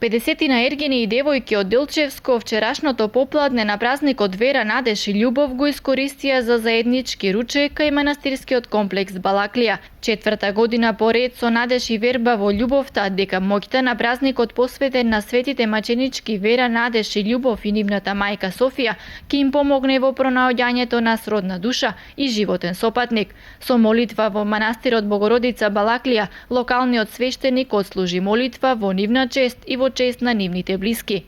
50 ергени и девојки од Делчевско вчерашното попладне на празникот Вера, надеж и љубов го искористија за заеднички ручек кај манастирскиот комплекс Балаклија. Четврта година поред со надеж и верба во љубовта, дека моќта на празникот посветен на светите маченички Вера, надеж и љубов и нивната мајка Софија ќе им помогне во пронаоѓањето на сродна душа и животен сопатник. Со молитва во манастирот Богородица Балаклија, локалниот свештеник отслужи молитва во нивна чест и во чест на нивните блиски.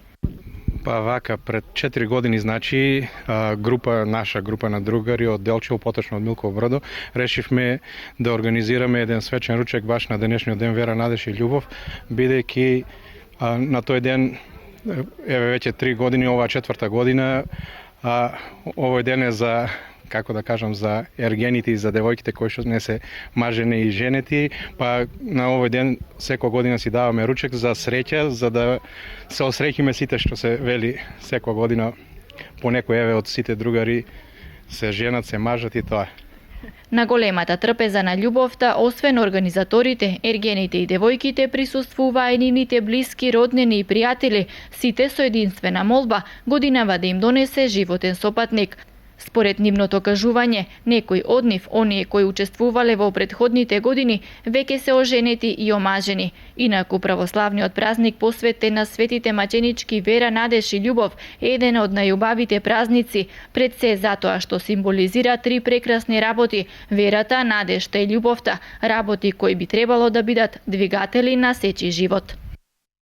Па вака, пред 4 години, наша група на другари од Делчево, поточно од Милков Брдо, решивме да организираме еден свечен ручек баш на денешниот ден Вера, надеж и љубов, бидејќи на тој ден, веќе 3 години, оваа четврта година, овој ден е за за ергените и за девојките кои што не се мажени и женети, па на овој ден секоја година си даваме ручек за среќа, за да се осреќиме сите, што се вели секоја година по некој од сите другари се женат, се мажат и тоа. На големата трпеза на љубовта, освен организаторите, ергените и девојките присуствуваа и нивните блиски, роднини и пријатели, сите со единствена молба годинава да им донесе животен сопатник. Според нивното кажување, некои од нив, оние кои учествувале во претходните години, веќе се оженети и омажени. Инаку православниот празник посветен на светите маченички Вера, надеж и љубов е еден од најубавите празници, пред се затоа што символизира 3 прекрасни работи: верата, надежта и љубовта, работи кои би требало да бидат двигатели на сечи живот.